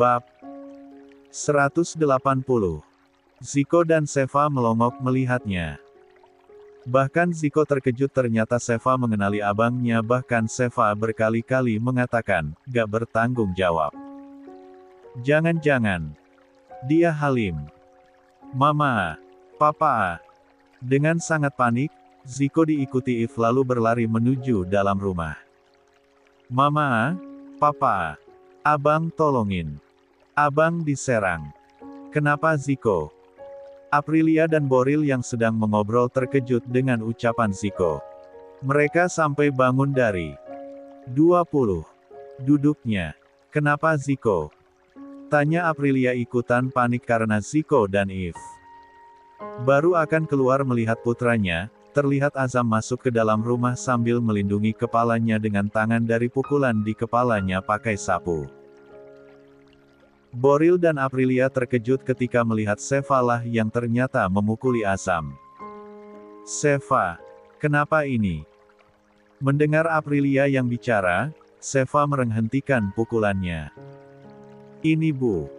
Bab 180. Ziko dan Seva melongok melihatnya. Bahkan Ziko terkejut ternyata Seva mengenali abangnya, bahkan Seva berkali-kali mengatakan, gak bertanggung jawab. Jangan-jangan dia Halim. Mama, Papa. Dengan sangat panik, Ziko diikuti If lalu berlari menuju dalam rumah. Mama, Papa, abang tolongin. Abang diserang. Kenapa Ziko? Aprilia dan Boril yang sedang mengobrol terkejut dengan ucapan Ziko. Mereka sampai bangun dari 20 duduknya. Kenapa Ziko? Tanya Aprilia ikutan panik karena Ziko dan If baru akan keluar melihat putranya. Terlihat Azam masuk ke dalam rumah sambil melindungi kepalanya dengan tangan dari pukulan di kepalanya pakai sapu. Boril dan Aprilia terkejut ketika melihat Seva lah yang ternyata memukuli Azam. Seva, kenapa ini? Mendengar Aprilia yang bicara, Seva menghentikan pukulannya. Ini Bu.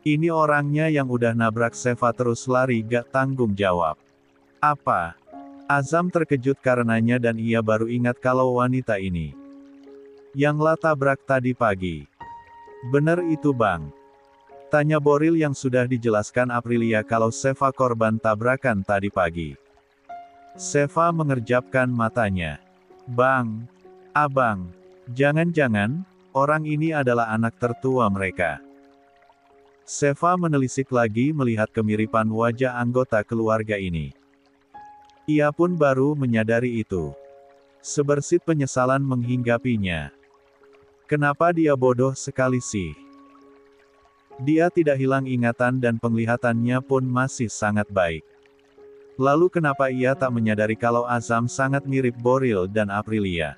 Ini orangnya yang udah nabrak Seva terus lari gak tanggung jawab. Apa? Azam terkejut karenanya dan ia baru ingat kalau wanita ini yang lah tabrak tadi pagi. Bener itu Bang? Tanya Boril yang sudah dijelaskan Aprilia kalau Seva korban tabrakan tadi pagi. Seva mengerjapkan matanya. Bang, abang, jangan-jangan, orang ini adalah anak tertua mereka. Seva menelisik lagi melihat kemiripan wajah anggota keluarga ini. Ia pun baru menyadari itu. Sebersit penyesalan menghinggapinya. Kenapa dia bodoh sekali sih? Dia tidak hilang ingatan dan penglihatannya pun masih sangat baik. Lalu kenapa ia tak menyadari kalau Azam sangat mirip Boril dan Aprilia?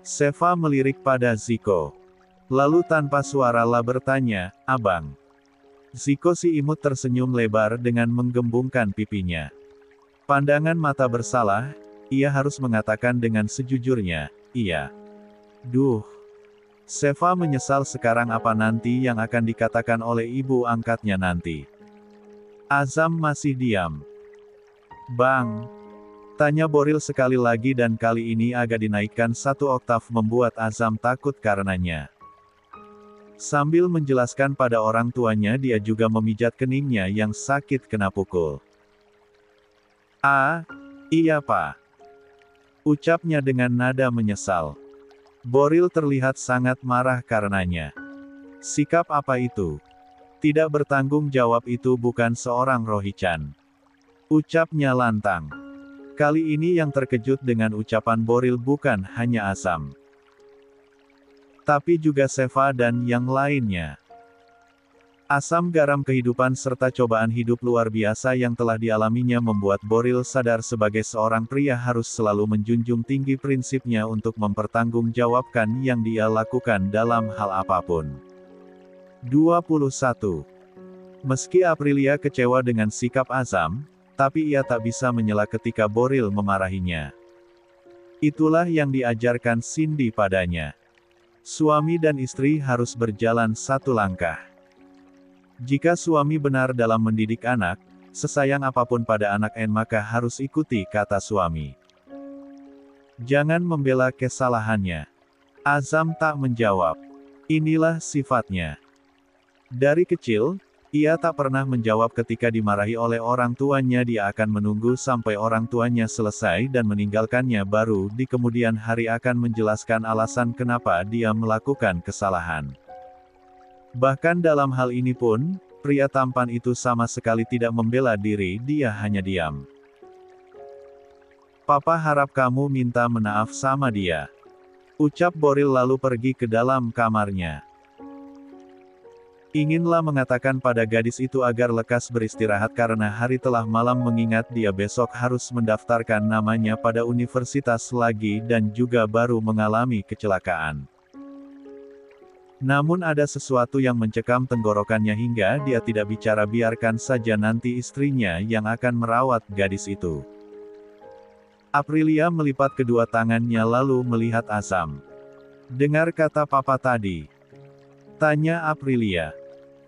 Seva melirik pada Ziko. Lalu tanpa suara lah bertanya, Abang. Ziko si imut tersenyum lebar dengan menggembungkan pipinya. Pandangan mata bersalah, ia harus mengatakan dengan sejujurnya, iya. Duh. Seva menyesal sekarang apa nanti yang akan dikatakan oleh ibu angkatnya nanti. Azam masih diam. Bang. Tanya Boril sekali lagi dan kali ini agak dinaikkan satu oktav membuat Azam takut karenanya. Sambil menjelaskan pada orang tuanya dia juga memijat keningnya yang sakit kena pukul. Ah, iya Pak. Ucapnya dengan nada menyesal. Boril terlihat sangat marah karenanya. Sikap apa itu? Tidak bertanggung jawab itu bukan seorang Rohichan. Ucapnya lantang. Kali ini yang terkejut dengan ucapan Boril bukan hanya Azam, tapi juga Seva dan yang lainnya. Asam garam kehidupan serta cobaan hidup luar biasa yang telah dialaminya membuat Boril sadar sebagai seorang pria harus selalu menjunjung tinggi prinsipnya untuk mempertanggungjawabkan yang dia lakukan dalam hal apapun. 21. Meski Aprilia kecewa dengan sikap Azam, tapi ia tak bisa menyela ketika Boril memarahinya. Itulah yang diajarkan Cindy padanya. Suami dan istri harus berjalan satu langkah. Jika suami benar dalam mendidik anak, sesayang apapun pada anak maka harus ikuti kata suami. Jangan membela kesalahannya. Azam tak menjawab. Inilah sifatnya. Dari kecil, ia tak pernah menjawab ketika dimarahi oleh orang tuanya. Dia akan menunggu sampai orang tuanya selesai dan meninggalkannya baru di kemudian hari akan menjelaskan alasan kenapa dia melakukan kesalahan. Bahkan dalam hal ini pun, pria tampan itu sama sekali tidak membela diri, dia hanya diam. Papa harap kamu minta maaf sama dia. Ucap Boril lalu pergi ke dalam kamarnya. Inginlah mengatakan pada gadis itu agar lekas beristirahat karena hari telah malam mengingat dia besok harus mendaftarkan namanya pada universitas lagi dan juga baru mengalami kecelakaan. Namun ada sesuatu yang mencekam tenggorokannya hingga dia tidak bicara. Biarkan saja nanti istrinya yang akan merawat gadis itu. Aprilia melipat kedua tangannya lalu melihat Azam. Dengar kata papa tadi. Tanya Aprilia.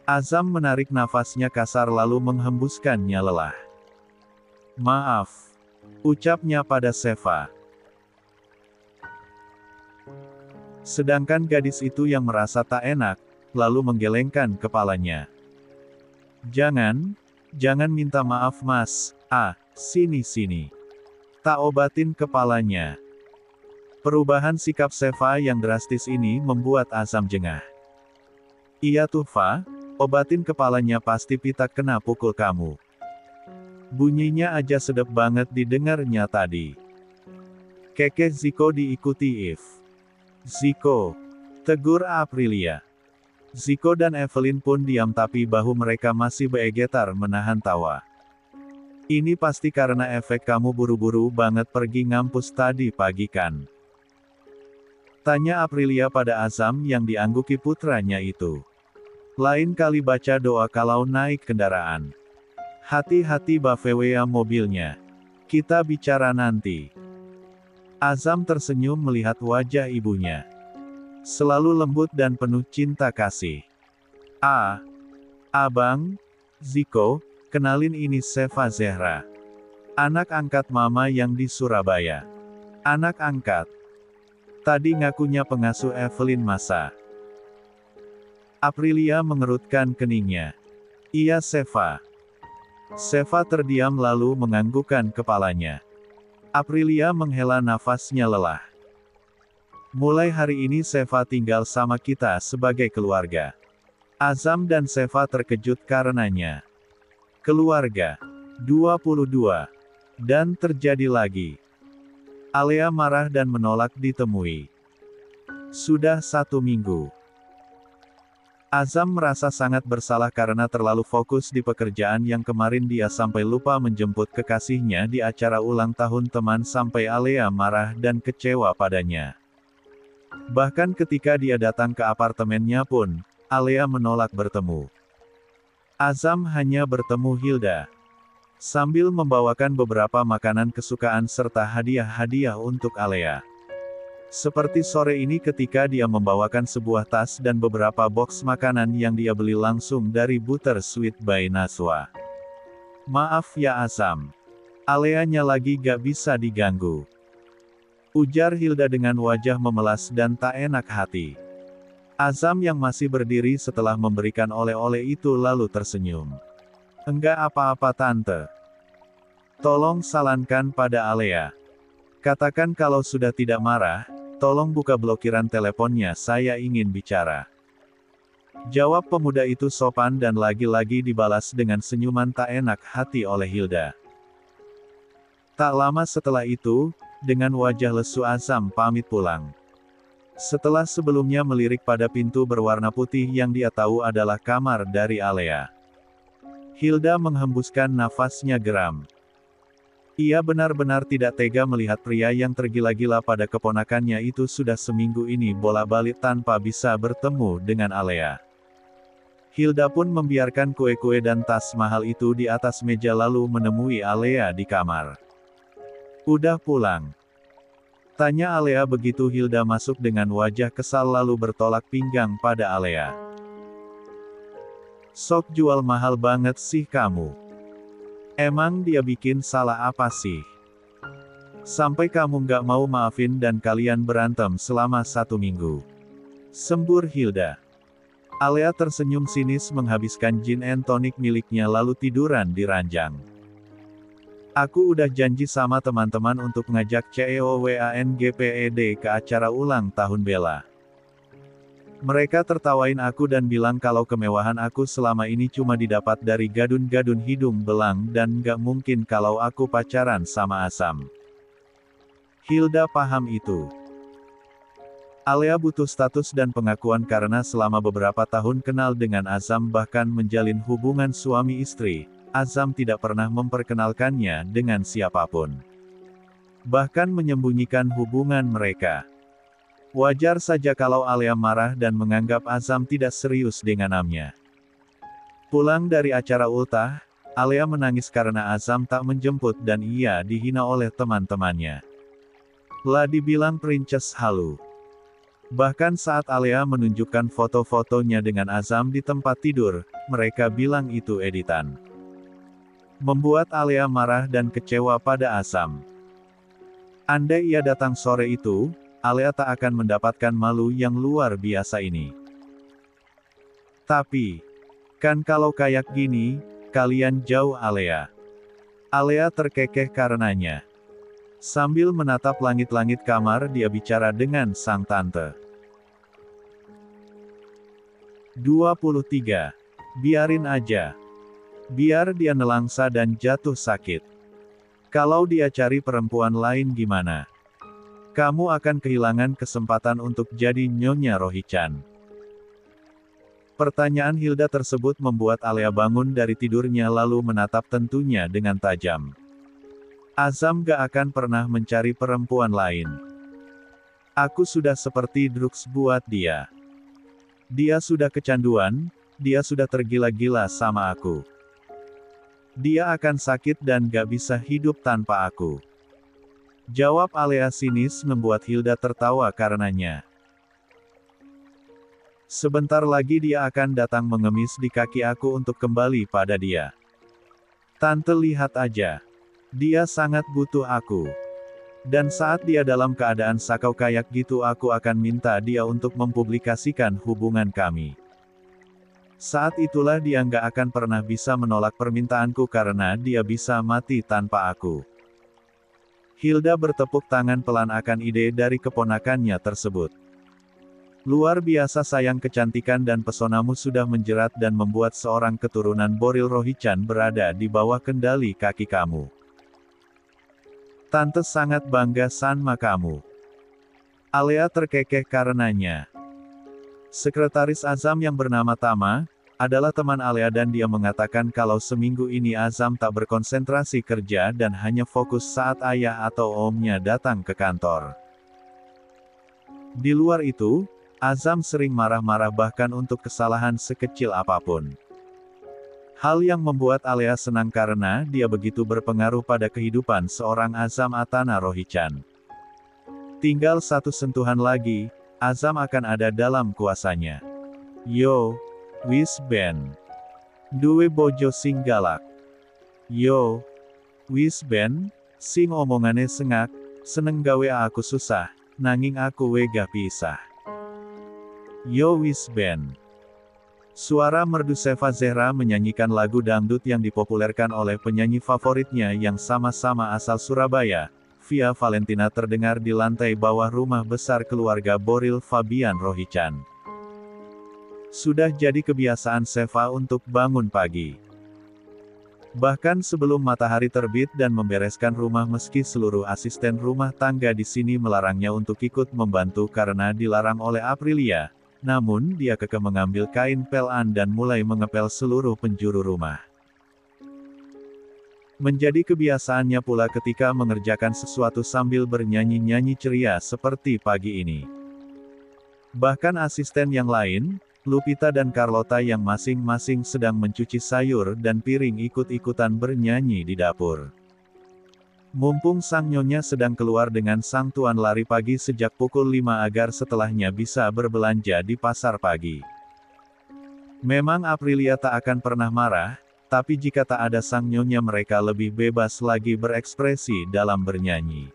Azam menarik nafasnya kasar lalu menghembuskannya lelah. Maaf. Ucapnya pada Seva. Sedangkan gadis itu yang merasa tak enak, lalu menggelengkan kepalanya. Jangan minta maaf mas, sini. Tak obatin kepalanya. Perubahan sikap Seva yang drastis ini membuat Azam jengah. Iya tuh Fa, obatin kepalanya pasti Pita kena pukul kamu. Bunyinya aja sedep banget didengarnya tadi. Keke Ziko diikuti If. Ziko, tegur Aprilia. Ziko dan Evelyn pun diam tapi bahu mereka masih bergetar menahan tawa. Ini pasti karena efek kamu buru-buru banget pergi ngampus tadi pagi kan? Tanya Aprilia pada Azam yang diangguki putranya itu. Lain kali baca doa kalau naik kendaraan. Hati-hati bafewea mobilnya. Kita bicara nanti. Azam tersenyum melihat wajah ibunya. Selalu lembut dan penuh cinta kasih. Abang, Ziko, kenalin ini Seva Zehra. Anak angkat mama yang di Surabaya. Anak angkat. Tadi ngakunya pengasuh Evelyn masa. Aprilia mengerutkan keningnya. Iya Seva. Seva terdiam lalu menganggukkan kepalanya. Aprilia menghela nafasnya lelah. Mulai hari ini Seva tinggal sama kita sebagai keluarga. Azam dan Seva terkejut karenanya. Keluarga. 22. Dan terjadi lagi. Alea marah dan menolak ditemui. Sudah 1 minggu. Azam merasa sangat bersalah karena terlalu fokus di pekerjaan yang kemarin dia sampai lupa menjemput kekasihnya di acara ulang tahun teman sampai Alea marah dan kecewa padanya. Bahkan ketika dia datang ke apartemennya pun, Alea menolak bertemu. Azam hanya bertemu Hilda. Sambil membawakan beberapa makanan kesukaan serta hadiah-hadiah untuk Alea. Seperti sore ini ketika dia membawakan sebuah tas dan beberapa box makanan yang dia beli langsung dari Butter Sweet by Naswa. Maaf ya Azam. Aleanya lagi gak bisa diganggu. Ujar Hilda dengan wajah memelas dan tak enak hati. Azam yang masih berdiri setelah memberikan oleh-oleh itu lalu tersenyum. Enggak apa-apa tante. Tolong salankan pada Alea. Katakan kalau sudah tidak marah, tolong buka blokiran teleponnya saya ingin bicara. Jawab pemuda itu sopan dan lagi-lagi dibalas dengan senyuman tak enak hati oleh Hilda. Tak lama setelah itu, dengan wajah lesu Azam pamit pulang. Setelah sebelumnya melirik pada pintu berwarna putih yang dia tahu adalah kamar dari Alea. Hilda menghembuskan nafasnya geram. Ia benar-benar tidak tega melihat pria yang tergila-gila pada keponakannya itu sudah seminggu ini bolak-balik tanpa bisa bertemu dengan Alea. Hilda pun membiarkan kue-kue dan tas mahal itu di atas meja lalu menemui Alea di kamar. Udah pulang? Tanya Alea begitu Hilda masuk dengan wajah kesal lalu bertolak pinggang pada Alea. Sok jual mahal banget sih kamu. Emang dia bikin salah apa sih? Sampai kamu nggak mau maafin dan kalian berantem selama 1 minggu. Sembur Hilda. Alea tersenyum sinis menghabiskan gin and tonic miliknya lalu tiduran di ranjang. Aku udah janji sama teman-teman untuk ngajak CEOWANGPED ke acara ulang tahun Bella. Mereka tertawain aku dan bilang kalau kemewahan aku selama ini cuma didapat dari gadun-gadun hidung belang dan gak mungkin kalau aku pacaran sama Azam. Hilda paham itu. Alea butuh status dan pengakuan karena selama beberapa tahun kenal dengan Azam bahkan menjalin hubungan suami istri, Azam tidak pernah memperkenalkannya dengan siapapun. Bahkan menyembunyikan hubungan mereka. Wajar saja kalau Alea marah dan menganggap Azam tidak serius dengannya. Pulang dari acara ultah, Alea menangis karena Azam tak menjemput dan ia dihina oleh teman-temannya. Lah dibilang princess halu. Bahkan saat Alea menunjukkan foto-fotonya dengan Azam di tempat tidur, mereka bilang itu editan. Membuat Alea marah dan kecewa pada Azam. Andai ia datang sore itu, Alea tak akan mendapatkan malu yang luar biasa ini. Tapi, kan kalau kayak gini, kalian jauh Alea. Alea terkekeh karenanya. Sambil menatap langit-langit kamar dia bicara dengan sang tante. 23. Biarin aja. Biar dia nelangsa dan jatuh sakit. Kalau dia cari perempuan lain gimana? Kamu akan kehilangan kesempatan untuk jadi Nyonya Rohichan. Pertanyaan Hilda tersebut membuat Alea bangun dari tidurnya lalu menatap tentunya dengan tajam. Azam gak akan pernah mencari perempuan lain. Aku sudah seperti drugs buat dia. Dia sudah kecanduan, dia sudah tergila-gila sama aku. Dia akan sakit dan gak bisa hidup tanpa aku. Jawab Alea sinis membuat Hilda tertawa karenanya. Sebentar lagi dia akan datang mengemis di kaki aku untuk kembali pada dia. Tante lihat aja. Dia sangat butuh aku. Dan saat dia dalam keadaan sakau kayak gitu aku akan minta dia untuk mempublikasikan hubungan kami. Saat itulah dia nggak akan pernah bisa menolak permintaanku karena dia bisa mati tanpa aku. Hilda bertepuk tangan pelan akan ide dari keponakannya tersebut. Luar biasa sayang, kecantikan dan pesonamu sudah menjerat dan membuat seorang keturunan Boril Rohichan berada di bawah kendali kaki kamu. Tante sangat bangga sama kamu. Alea terkekeh karenanya. Sekretaris Azam yang bernama Tama, adalah teman Alea dan dia mengatakan kalau seminggu ini Azam tak berkonsentrasi kerja dan hanya fokus saat ayah atau omnya datang ke kantor. Di luar itu, Azam sering marah-marah bahkan untuk kesalahan sekecil apapun. Hal yang membuat Alea senang karena dia begitu berpengaruh pada kehidupan seorang Azam Atana Rohichan. Tinggal satu sentuhan lagi, Azam akan ada dalam kuasanya. Yo, wis ben. Duwe bojo sing galak. Yo, wis ben, sing omongane sengak, seneng gawe aku susah, nanging aku wegah pisah. Yo wis ben. Suara merdu Seva Zehra menyanyikan lagu dangdut yang dipopulerkan oleh penyanyi favoritnya yang sama-sama asal Surabaya, Via Valentina terdengar di lantai bawah rumah besar keluarga Boril Fabian Rohichan. Sudah jadi kebiasaan Seva untuk bangun pagi. Bahkan sebelum matahari terbit dan membereskan rumah meski seluruh asisten rumah tangga di sini melarangnya untuk ikut membantu karena dilarang oleh Aprilia. Namun dia kekeh mengambil kain pelan dan mulai mengepel seluruh penjuru rumah. Menjadi kebiasaannya pula ketika mengerjakan sesuatu sambil bernyanyi-nyanyi ceria seperti pagi ini. Bahkan asisten yang lain, Lupita dan Carlota yang masing-masing sedang mencuci sayur dan piring ikut-ikutan bernyanyi di dapur. Mumpung sang nyonya sedang keluar dengan sang tuan lari pagi sejak pukul 5 agar setelahnya bisa berbelanja di pasar pagi. Memang Aprilia tak akan pernah marah, tapi jika tak ada sang nyonya mereka lebih bebas lagi berekspresi dalam bernyanyi.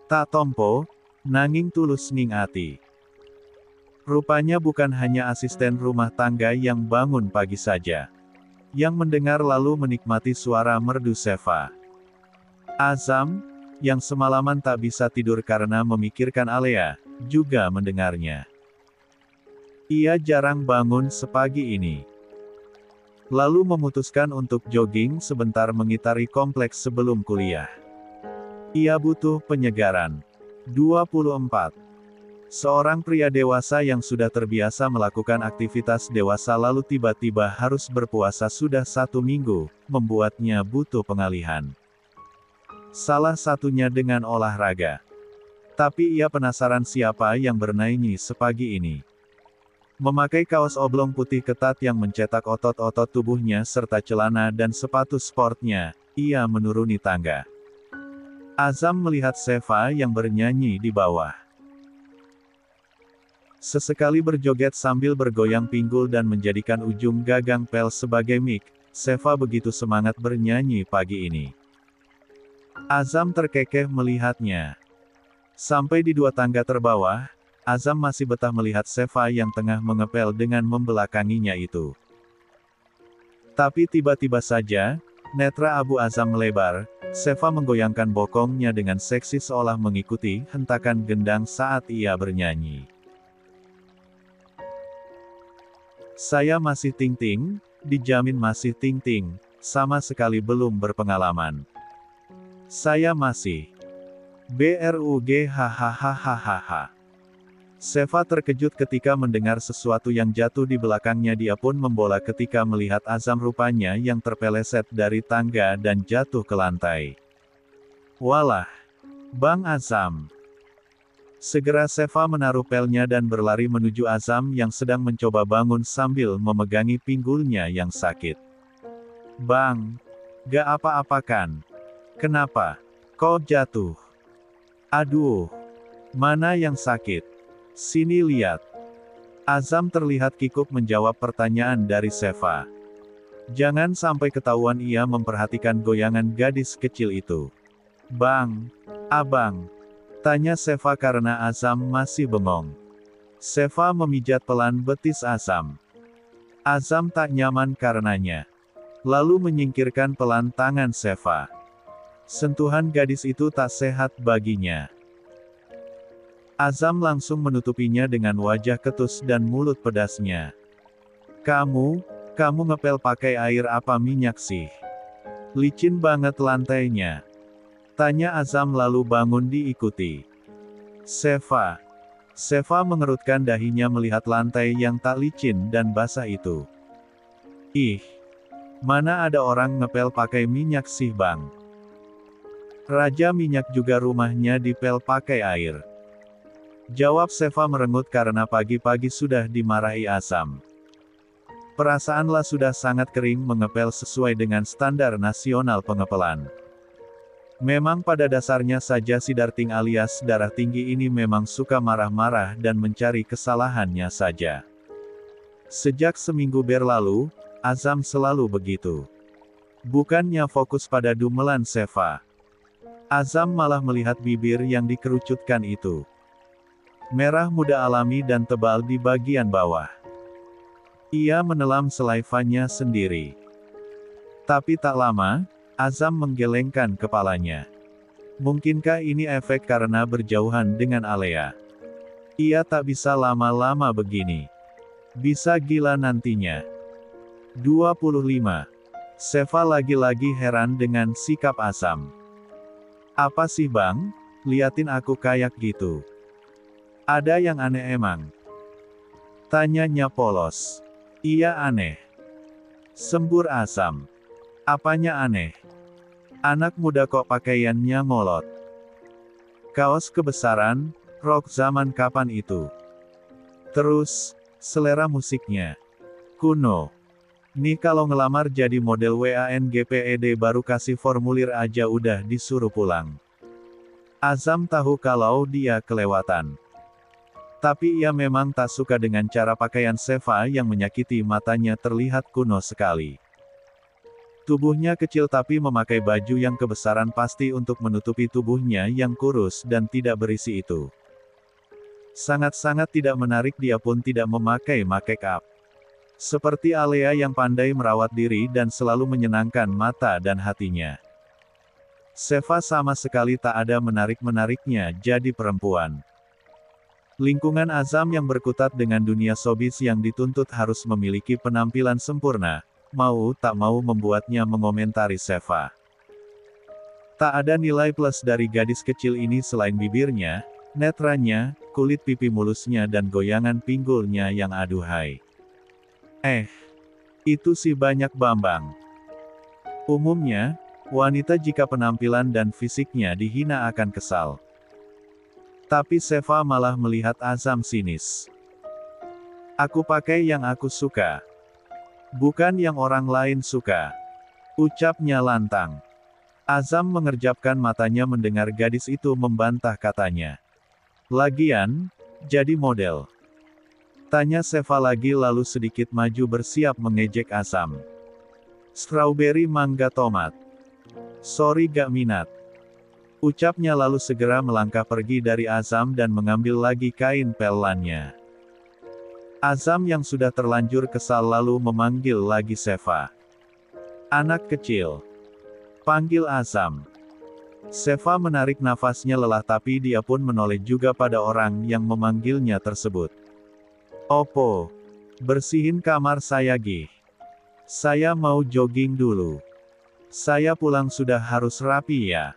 Tak tompo, nanging tulus ning ati. Rupanya bukan hanya asisten rumah tangga yang bangun pagi saja. Yang mendengar lalu menikmati suara merdu Seva. Azam, yang semalaman tak bisa tidur karena memikirkan Alea, juga mendengarnya. Ia jarang bangun sepagi ini. Lalu memutuskan untuk jogging sebentar mengitari kompleks sebelum kuliah. Ia butuh penyegaran. 24. Seorang pria dewasa yang sudah terbiasa melakukan aktivitas dewasa lalu tiba-tiba harus berpuasa sudah 1 minggu, membuatnya butuh pengalihan. Salah satunya dengan olahraga. Tapi ia penasaran siapa yang bernyanyi sepagi ini. Memakai kaos oblong putih ketat yang mencetak otot-otot tubuhnya serta celana dan sepatu sportnya, ia menuruni tangga. Azam melihat Seva yang bernyanyi di bawah. Sesekali berjoget sambil bergoyang pinggul dan menjadikan ujung gagang pel sebagai mic, Seva begitu semangat bernyanyi pagi ini. Azam terkekeh melihatnya. Sampai di 2 tangga terbawah, Azam masih betah melihat Seva yang tengah mengepel dengan membelakanginya itu. Tapi tiba-tiba saja, netra abu Azam melebar, Seva menggoyangkan bokongnya dengan seksi seolah mengikuti hentakan gendang saat ia bernyanyi. Saya masih ting-ting, dijamin masih ting-ting, sama sekali belum berpengalaman. Saya masih BRUG hahaha. Seva terkejut ketika mendengar sesuatu yang jatuh di belakangnya. Dia pun membola ketika melihat Azam rupanya yang terpeleset dari tangga dan jatuh ke lantai. Walah, Bang Azam. Segera Seva menaruh pelnya dan berlari menuju Azam yang sedang mencoba bangun sambil memegangi pinggulnya yang sakit. Bang, gak apa-apa kan? Kenapa? Kok jatuh? Aduh, mana yang sakit? Sini lihat. Azam terlihat kikuk menjawab pertanyaan dari Seva. Jangan sampai ketahuan ia memperhatikan goyangan gadis kecil itu. Bang, abang. Tanya Seva karena Azam masih bengong. Seva memijat pelan betis Azam. Azam tak nyaman karenanya. Lalu menyingkirkan pelan tangan Seva. Sentuhan gadis itu tak sehat baginya. Azam langsung menutupinya dengan wajah ketus dan mulut pedasnya. Kamu ngepel pakai air apa minyak sih? Licin banget lantainya. Tanya Azam lalu bangun diikuti Seva. Seva mengerutkan dahinya melihat lantai yang tak licin dan basah itu. Ih, mana ada orang ngepel pakai minyak sih bang? Raja minyak juga rumahnya dipel pakai air. Jawab Seva merengut karena pagi-pagi sudah dimarahi Azam. Perasaanlah sudah sangat kering mengepel sesuai dengan standar nasional pengepelan. Memang pada dasarnya saja si Darting alias darah tinggi ini memang suka marah-marah dan mencari kesalahannya saja. Sejak seminggu berlalu, Azam selalu begitu. Bukannya fokus pada dumelan Seva. Azam malah melihat bibir yang dikerucutkan itu. Merah muda alami dan tebal di bagian bawah. Ia menelan selaivannya sendiri. Tapi tak lama, Azam menggelengkan kepalanya. Mungkinkah ini efek karena berjauhan dengan Alea? Ia tak bisa lama-lama begini. Bisa gila nantinya. 25. Seva lagi-lagi heran dengan sikap Azam. Apa sih bang? Liatin aku kayak gitu. Ada yang aneh emang? Tanyanya polos. Iya aneh. Sembur Azam. Apanya aneh? Anak muda kok pakaiannya ngolot. Kaos kebesaran, rok zaman kapan itu? Terus, selera musiknya kuno. Nih kalau ngelamar jadi model WANGPED baru kasih formulir aja udah disuruh pulang. Azam tahu kalau dia kelewatan. Tapi ia memang tak suka dengan cara pakaian Seva yang menyakiti matanya terlihat kuno sekali. Tubuhnya kecil tapi memakai baju yang kebesaran pasti untuk menutupi tubuhnya yang kurus dan tidak berisi itu. Sangat-sangat tidak menarik dia pun tidak memakai make up. Seperti Alea yang pandai merawat diri dan selalu menyenangkan mata dan hatinya. Seva sama sekali tak ada menarik-menariknya jadi perempuan. Lingkungan Azam yang berkutat dengan dunia showbiz yang dituntut harus memiliki penampilan sempurna, mau tak mau membuatnya mengomentari Seva. Tak ada nilai plus dari gadis kecil ini selain bibirnya, netranya, kulit pipi mulusnya dan goyangan pinggulnya yang aduhai. Itu sih banyak Bambang. Umumnya, wanita jika penampilan dan fisiknya dihina akan kesal. Tapi Seva malah melihat Azam sinis. Aku pakai yang aku suka. Bukan yang orang lain suka. Ucapnya lantang. Azam mengerjapkan matanya mendengar gadis itu membantah katanya. Lagian, jadi model. Tanya Seva lagi lalu sedikit maju bersiap mengejek Azam. Strawberry mangga tomat. Sorry gak minat. Ucapnya lalu segera melangkah pergi dari Azam dan mengambil lagi kain pelannya. Azam yang sudah terlanjur kesal lalu memanggil lagi Seva. Anak kecil. Panggil Azam. Seva menarik nafasnya lelah tapi dia pun menoleh juga pada orang yang memanggilnya tersebut. Opo. Bersihin kamar saya Gih. Saya mau jogging dulu. Saya pulang sudah harus rapi ya.